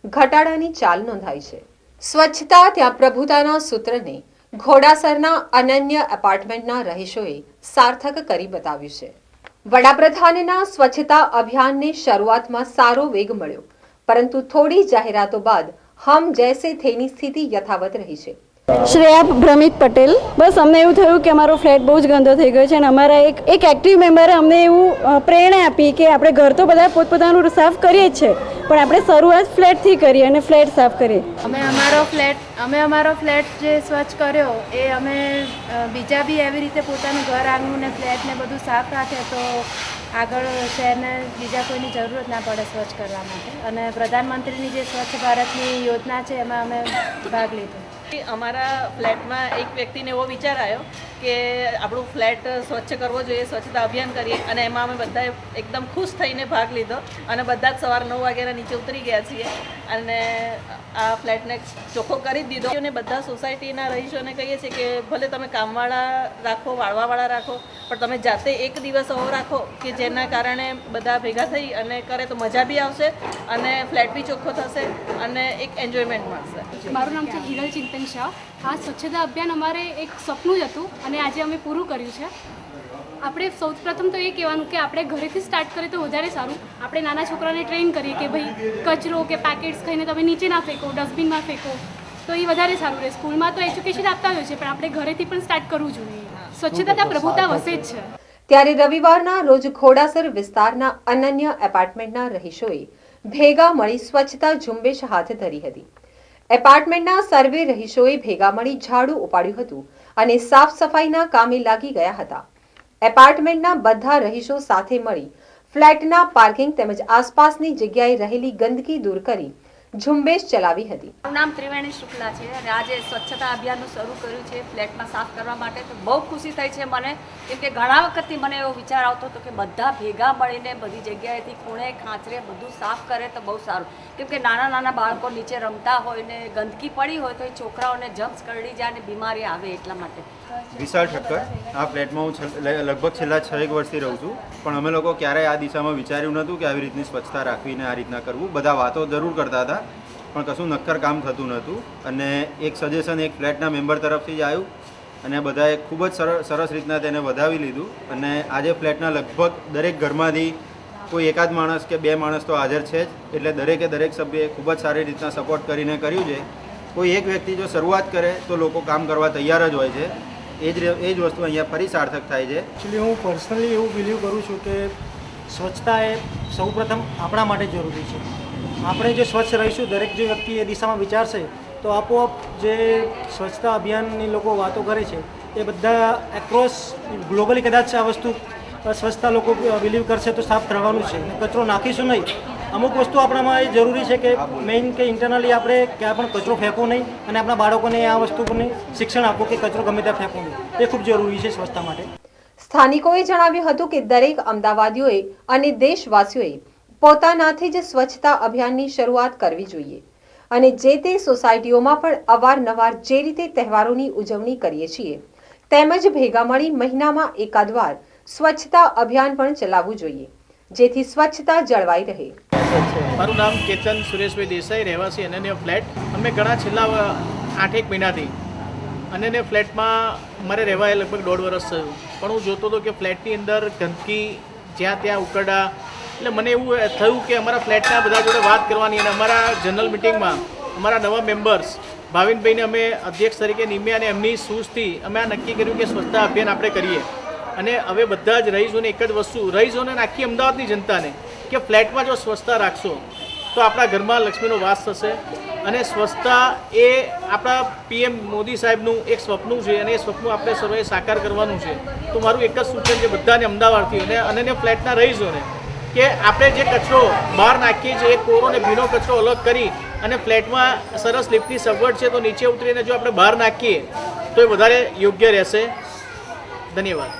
ઘટાડાની ચાલ નોંધાઈ છે। સ્વચ્છતા ત્યાં પ્રભુતાના સૂત્રને ઘોડાસરના અનન્ય એપાર્ટમેન્ટના રહીશોએ સાર્થક કરી બતાવ્યું છે। વડાપ્રધાનના સ્વચ્છતા અભિયાનને શરૂઆતમાં સારો વેગ મળ્યો, પરંતુ થોડી જાહેરાતો બાદ હમ જૈસે થેની સ્થિતિ યથાવત રહી છે। શ્રેયા ભ્રમિત પટેલ। બસ અમને એવું થયું કે અમારો ફ્લેટ બહુ જ ગંદો થઈ ગયો છે અને અમારા એક એક્ટિવ મેમ્બરે અમને એવું પ્રેરણા આપી કે આપણે ઘર તો બધા પોતપોતાનું સાફ કરીએ જ છે, પણ આપણે શરૂઆત ફ્લેટથી કરીએ અને ફ્લેટ સાફ કરીએ। અમે અમારો ફ્લેટ જે સ્વચ્છ કર્યો એ અમે બીજા બી એવી રીતે પોતાનું ઘર આંગણું ને ફ્લેટ ને બધું સાફ રાખે તો આગળ શહેરને બીજા કોઈની જરૂરત ના પડે સ્વચ્છ કરવા માટે। અને પ્રધાનમંત્રીની જે સ્વચ્છ ભારતની યોજના છે એમાં અમે ભાગ લીધો। અમારા ફ્લેટમાં એક વ્યક્તિને એવો વિચાર આવ્યો કે આપણું ફ્લેટ સ્વચ્છ કરવો જોઈએ, સ્વચ્છતા અભિયાન કરીએ, અને એમાં અમે બધાએ એકદમ ખુશ થઈને ભાગ લીધો અને બધા જ સવાર 9 વાગ્યાના નીચે ઉતરી ગયા છીએ અને આ ફ્લેટને ચોખ્ખો કરી જ દીધો। અને બધા સોસાયટીના રહીશોને કહીએ છીએ કે ભલે તમે કામવાળા રાખો, વાળવાવાળા રાખો, પણ તમે જાતે એક દિવસ એવો રાખો કે જેના કારણે બધા ભેગા થઈ અને કરે તો મજા બી આવશે અને ફ્લેટ બી ચોખ્ખો થશે અને એક એન્જોયમેન્ટ મળશે। મારું નામ છે હિરલ ચિંતન શાહ। આ સ્વચ્છતા અભિયાન અમારે એક સપનું જ હતું અને આજે અમે પૂરું કર્યું છે। આપણે સૌપ્રથમ તો એ કહેવાનું કે આપણે ઘરેથી સ્ટાર્ટ કરીએ તો વધારે સારું। આપણે નાના છોકરાને ટ્રેન કરીએ કે ભાઈ કચરો કે પેકેટ્સ ખાઈને તમે નીચે ના ફેંકો, ડસ્ટબિનમાં ફેંકો, તો એ વધારે સારું રહે। સ્કૂલમાં તો એજ્યુકેશન આપતા હોય છે, પણ આપણે ઘરેથી પણ સ્ટાર્ટ કરવું જોઈએ। સ્વચ્છતા ત્યાં પ્રભુતા વસે જ છે। ત્યારે રવિવારના રોજ ઘોડાસર વિસ્તારના અનન્ય એપાર્ટમેન્ટના રહીશોએ ભેગા મળી સ્વચ્છતા ઝુંબેશ હાથ ધરી હતી। એપાર્ટમેન્ટના સર્વે રહીશોએ ભેગા મળી ઝાડુ ઉપાડ્યું હતું અને સાફ સફાઈના કામે લાગી ગયા હતા। એપાર્ટમેન્ટના બધા રહીશો સાથે મળી ફ્લેટના પાર્કિંગ તેમજ આસપાસની જગ્યાએ રહેલી ગંદકી દૂર કરી ઝુંબેશ ચલાવી હતી। મારું નામ ત્રિવેણી શુક્લા છે અને આજે સ્વચ્છતા અભિયાનનું શરૂ કર્યું છે ફ્લેટમાં સાફ કરવા માટે। તો બહુ ખુશી થઈ છે મને, કેમ કે ઘણા વખતથી મને એવો વિચાર આવતો હતો કે બધા ભેગા મળીને બધી જગ્યાએથી ખૂણે ખાંચરે બધું સાફ કરે તો બહુ સારું, કેમ કે નાના નાના બાળકો નીચે રમતા હોય ને ગંદકી પડી હોય તો એ છોકરાઓને જમ્સ કરડી જાય અને બીમારી આવે, એટલા માટે। વિશાલ ઠક્કર। આ ફ્લેટમાં હું લગભગ છેલ્લા 6 વર્ષથી રહું છું, પણ અમે લોકો ક્યારેય આ દિશામાં વિચાર્યું નહોતું કે આવી રીતની સ્વચ્છતા રાખવીને આ રીતના કરવું। બધા વાતો જરૂર કરતા હતા પણ કશું નક્કર કામ થતું નહોતું અને એક સજેશન એક ફ્લેટના મેમ્બર તરફથી જ આવ્યું અને બધાએ ખૂબ જ સરસ રીતના તેને વધાવી લીધું અને આજે ફ્લેટના લગભગ દરેક ઘરમાંથી કોઈ એકાદ માણસ કે 2 માણસ તો હાજર છે જ, એટલે દરેક સભ્યએ ખૂબ જ સારી રીતના સપોર્ટ કરીને કર્યું છે। કોઈ એક વ્યક્તિ જો શરૂઆત કરે તો લોકો કામ કરવા તૈયાર જ હોય છે। એ જ વસ્તુ અહીંયા ફરી સાર્થક થાય છે। એકચ્યુઅલી હું પર્સનલી એવું બિલીવ કરું છું કે સ્વચ્છતા એ સૌપ્રથમ આપણા માટે જરૂરી છે। આપણે જે સ્વચ્છ રહીશું, દરેક જે વ્યક્તિ એ દિશામાં વિચારશે તો આપોઆપ જે સ્વચ્છતા અભિયાનની લોકો વાતો કરે છે એ બધા એક્રોસ ગ્લોબલી કદાચ આ વસ્તુ સ્વચ્છતા લોકો બિલીવ કરશે તો સાફ થવાનું છે। કચરો નાખીશું નહીં। અમુક વસ્તુ આપણામાં એ જરૂરી છે કે મેઇન કે ઇન્ટરનલી આપણે ક્યાં પણ કચરો ફેંકવો નહીં અને આપણા બાળકોને આ વસ્તુને શિક્ષણ આપવું કે કચરો ગમે ત્યાં ફેંકવો નહીં, એ ખૂબ જરૂરી છે સ્વચ્છતા માટે। સ્થાનિકોએ જણાવ્યું હતું કે દરેક અમદાવાદીઓએ અને દેશવાસીઓએ પોતાનાથી જ સ્વચ્છતા અભિયાનની શરૂઆત કરવી જોઈએ અને જે તે સોસાયટીઓમાં પણ અવારનવાર જે રીતે તહેવારોની ઉજવણી કરીએ છીએ તેમજ ભેગા મળી મહિનામાં એકાદ વાર સ્વચ્છતા અભિયાન પણ ચલાવવું જોઈએ, જેથી સ્વચ્છતા જળવાઈ રહે। મારું નામ કેતન સુરેશભાઈ દેસાઈ, રહેવાસી અનન્ય ફ્લેટ। અમે ઘણા છેલ્લા 8-1 મહિનાથી અનન્ય ફ્લેટમાં મારે રહેવાય લગભગ 1.5 વર્ષ થયું, પણ હું જોતો હતો કે ફ્લેટની અંદર ગંદકી જ્યાં ત્યાં ઉકરડા, એટલે મને એવું થયું કે અમારા ફ્લેટના બધા જોડે વાત કરવાની અને અમારા જનરલ મિટિંગમાં અમારા નવા મેમ્બર્સ ભાવિનભાઈને અમે અધ્યક્ષ તરીકે નિમ્યા અને એમની સૂઝથી અમે આ નક્કી કર્યું કે સ્વચ્છતા અભિયાન આપણે કરીએ। અને હવે બધા જ રહીશોને એક જ વસ્તુ, રહીશોને આખી અમદાવાદની જનતાને, કે ફ્લેટમાં જો સ્વચ્છતા રાખશો તો આપણા ઘરમાં લક્ષ્મીનો વાસ થશે અને સ્વચ્છતા એ આપણા PM મોદી સાહેબનું એક સ્વપ્ન છે અને એ સ્વપ્ન આપણે સર્વે સાકાર કરવાનું છે। તો મારું એક જ સૂચન છે બધાને, અમદાવાદથી અને અનન્ય ફ્લેટના રહીશોને, કે આપણે જે કચરો બહાર નાખીએ છીએ એ કોરો અને ભીનો કચરો અલગ કરી અને ફ્લેટમાં સરસ લિફ્ટની સગવડ છે તો નીચે ઉતરીને જો આપણે બહાર નાખીએ તો એ વધારે યોગ્ય રહેશે। ધન્યવાદ।